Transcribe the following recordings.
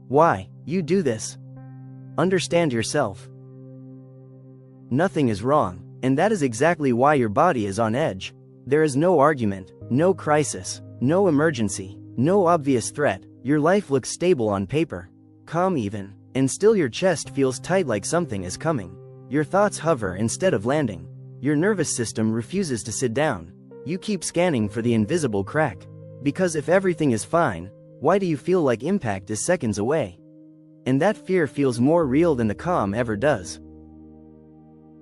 Why you do this? Understand yourself. Nothing is wrong, and that is exactly why your body is on edge. There is no argument, no crisis, no emergency, no obvious threat. Your life looks stable on paper, calm even, and still your chest feels tight like something is coming. Your thoughts hover instead of landing. Your nervous system refuses to sit down. You keep scanning for the invisible crack. Because if everything is fine, why do you feel like impact is seconds away? And that fear feels more real than the calm ever does.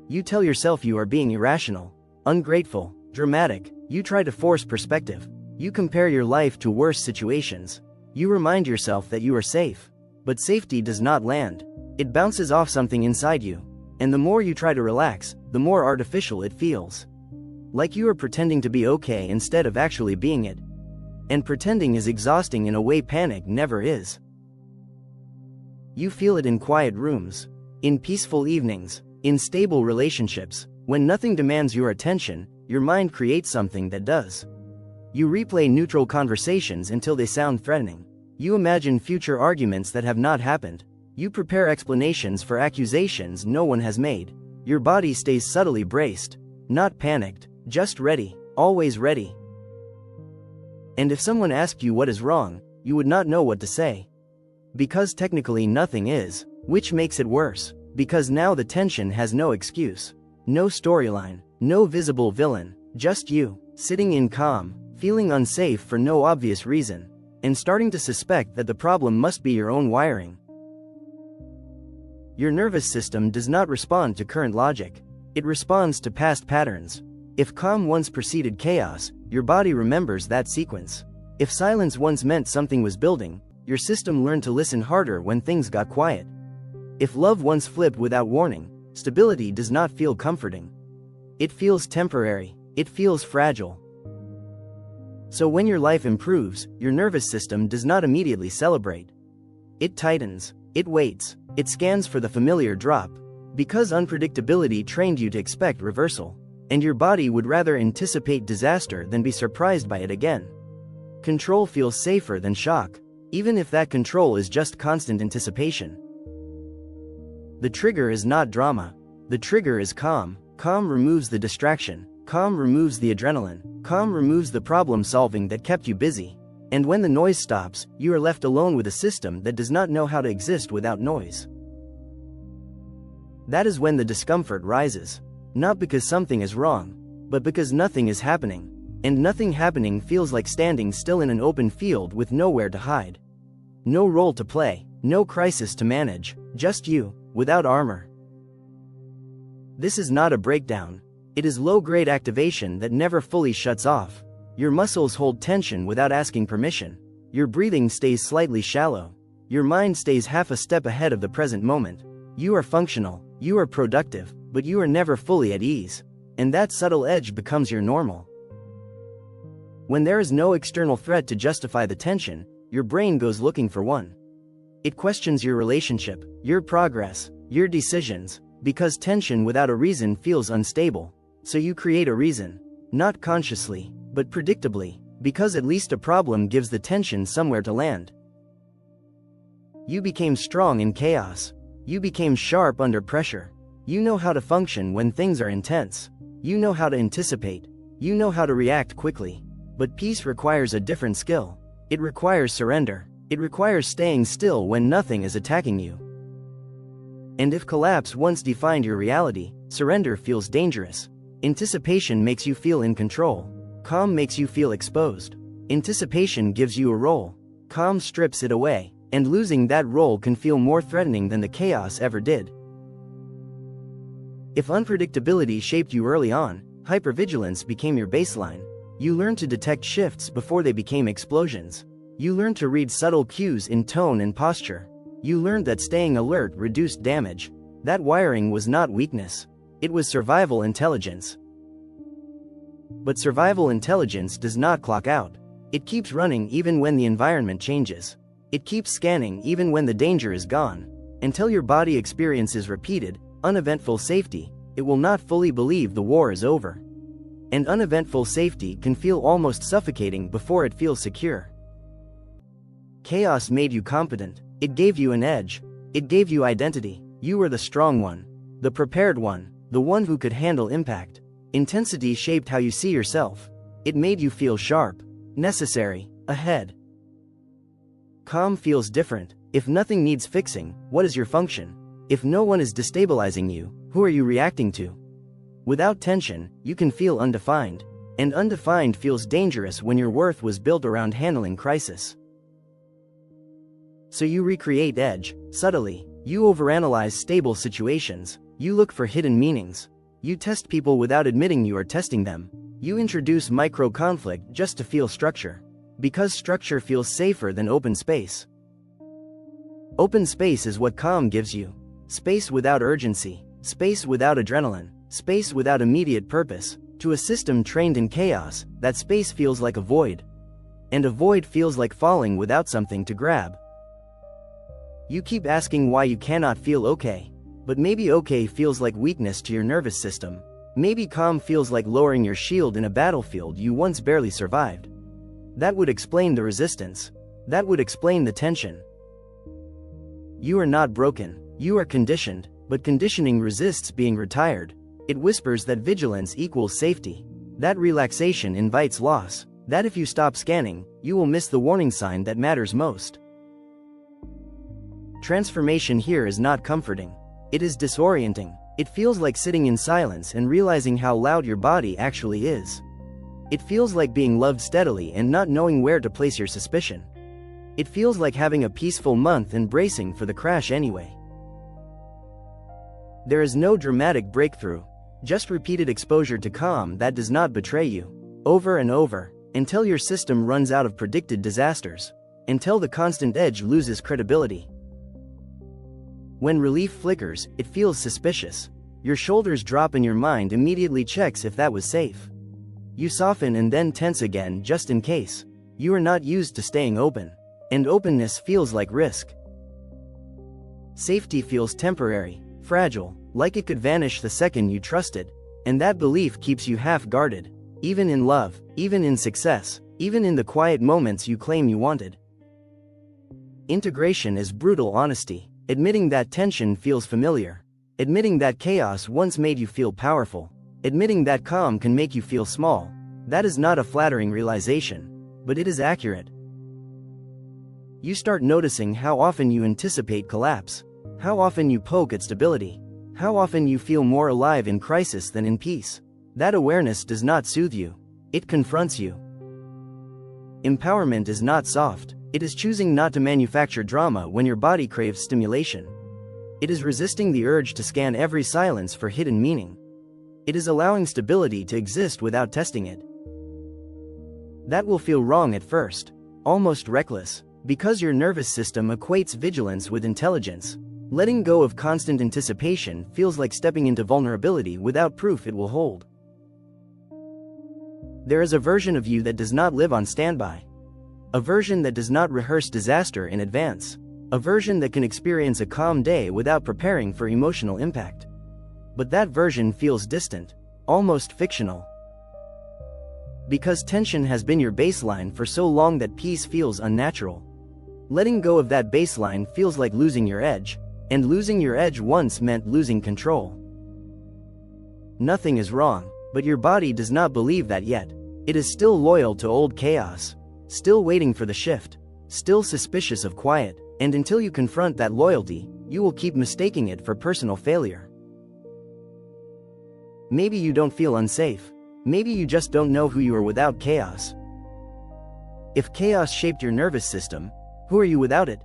You tell yourself you are being irrational, ungrateful, dramatic. You try to force perspective. You compare your life to worse situations. You remind yourself that you are safe. But safety does not land. It bounces off something inside you. And the more you try to relax, the more artificial it feels. Like you are pretending to be okay instead of actually being it. And pretending is exhausting in a way panic never is. You feel it in quiet rooms, in peaceful evenings, in stable relationships. When nothing demands your attention, your mind creates something that does. You replay neutral conversations until they sound threatening. You imagine future arguments that have not happened. You prepare explanations for accusations no one has made. Your body stays subtly braced, not panicked, just ready, always ready. And if someone asked you what is wrong, you would not know what to say. Because technically nothing is, which makes it worse, because now the tension has no excuse. No storyline, no visible villain, just you, sitting in calm, feeling unsafe for no obvious reason, and starting to suspect that the problem must be your own wiring. Your nervous system does not respond to current logic. It responds to past patterns. If calm once preceded chaos, your body remembers that sequence. If silence once meant something was building, your system learned to listen harder when things got quiet. If love once flipped without warning, stability does not feel comforting. It feels temporary. It feels fragile. So when your life improves, your nervous system does not immediately celebrate. It tightens. It waits. It scans for the familiar drop. Because unpredictability trained you to expect reversal. And your body would rather anticipate disaster than be surprised by it again. Control feels safer than shock, even if that control is just constant anticipation. The trigger is not drama. The trigger is calm. Calm removes the distraction. Calm removes the adrenaline. Calm removes the problem solving that kept you busy. And when the noise stops, you are left alone with a system that does not know how to exist without noise. That is when the discomfort rises. Not because something is wrong, but because nothing is happening. And nothing happening feels like standing still in an open field with nowhere to hide. No role to play, no crisis to manage, just you, without armor. This is not a breakdown. It is low-grade activation that never fully shuts off. Your muscles hold tension without asking permission. Your breathing stays slightly shallow. Your mind stays half a step ahead of the present moment. You are functional, you are productive, but you are never fully at ease. And that subtle edge becomes your normal. When there is no external threat to justify the tension, your brain goes looking for one. It questions your relationship, your progress, your decisions, because tension without a reason feels unstable. So you create a reason, not consciously, but predictably, because at least a problem gives the tension somewhere to land. You became strong in chaos. You became sharp under pressure. You know how to function when things are intense. You know how to anticipate. You know how to react quickly. But peace requires a different skill. It requires surrender. It requires staying still when nothing is attacking you. And if collapse once defined your reality, surrender feels dangerous. Anticipation makes you feel in control. Calm makes you feel exposed. Anticipation gives you a role. Calm strips it away, and losing that role can feel more threatening than the chaos ever did. If unpredictability shaped you early on, hypervigilance became your baseline. You learned to detect shifts before they became explosions. You learned to read subtle cues in tone and posture. You learned that staying alert reduced damage. That wiring was not weakness. It was survival intelligence. But survival intelligence does not clock out. It keeps running even when the environment changes. It keeps scanning even when the danger is gone. Until your body experiences repeated, uneventful safety, it will not fully believe the war is over. And uneventful safety can feel almost suffocating before it feels secure. Chaos made you competent. It gave you an edge. It gave you identity. You were the strong one, the prepared one, the one who could handle impact. Intensity shaped how you see yourself. It made you feel sharp, necessary, ahead. Calm feels different. If nothing needs fixing, what is your function? If no one is destabilizing you, who are you reacting to? Without tension, you can feel undefined. And undefined feels dangerous when your worth was built around handling crisis. So you recreate edge, subtly. You overanalyze stable situations. You look for hidden meanings. You test people without admitting you are testing them. You introduce micro-conflict just to feel structure. Because structure feels safer than open space. Open space is what calm gives you. Space without urgency. Space without adrenaline. Space without immediate purpose. To a system trained in chaos, that space feels like a void. And a void feels like falling without something to grab. You keep asking why you cannot feel okay. But maybe okay feels like weakness to your nervous system. Maybe calm feels like lowering your shield in a battlefield you once barely survived. That would explain the resistance. That would explain the tension. You are not broken. You are conditioned, but conditioning resists being retired. It whispers that vigilance equals safety. That relaxation invites loss. That if you stop scanning, you will miss the warning sign that matters most. Transformation here is not comforting. It is disorienting. It feels like sitting in silence and realizing how loud your body actually is. It feels like being loved steadily and not knowing where to place your suspicion. It feels like having a peaceful month and bracing for the crash anyway. There is no dramatic breakthrough, just repeated exposure to calm that does not betray you, over and over, until your system runs out of predicted disasters, until the constant edge loses credibility. When relief flickers, it feels suspicious. Your shoulders drop and your mind immediately checks if that was safe. You soften and then tense again just in case. You are not used to staying open. And openness feels like risk. Safety feels temporary, fragile, like it could vanish the second you trust it. And that belief keeps you half-guarded. Even in love, even in success, even in the quiet moments you claim you wanted. Integration is brutal honesty. Admitting that tension feels familiar. Admitting that chaos once made you feel powerful. Admitting that calm can make you feel small. That is not a flattering realization, but it is accurate. You start noticing how often you anticipate collapse. How often you poke at stability. How often you feel more alive in crisis than in peace. That awareness does not soothe you. It confronts you. Empowerment is not soft. It is choosing not to manufacture drama when your body craves stimulation. It is resisting the urge to scan every silence for hidden meaning. It is allowing stability to exist without testing it. That will feel wrong at first, almost reckless, because your nervous system equates vigilance with intelligence. Letting go of constant anticipation feels like stepping into vulnerability without proof it will hold. There is a version of you that does not live on standby. A version that does not rehearse disaster in advance. A version that can experience a calm day without preparing for emotional impact. But that version feels distant, almost fictional. Because tension has been your baseline for so long that peace feels unnatural. Letting go of that baseline feels like losing your edge, and losing your edge once meant losing control. Nothing is wrong, but your body does not believe that yet. It is still loyal to old chaos. Still waiting for the shift, still suspicious of quiet, and until you confront that loyalty, you will keep mistaking it for personal failure. Maybe you don't feel unsafe. Maybe you just don't know who you are without chaos. If chaos shaped your nervous system, who are you without it?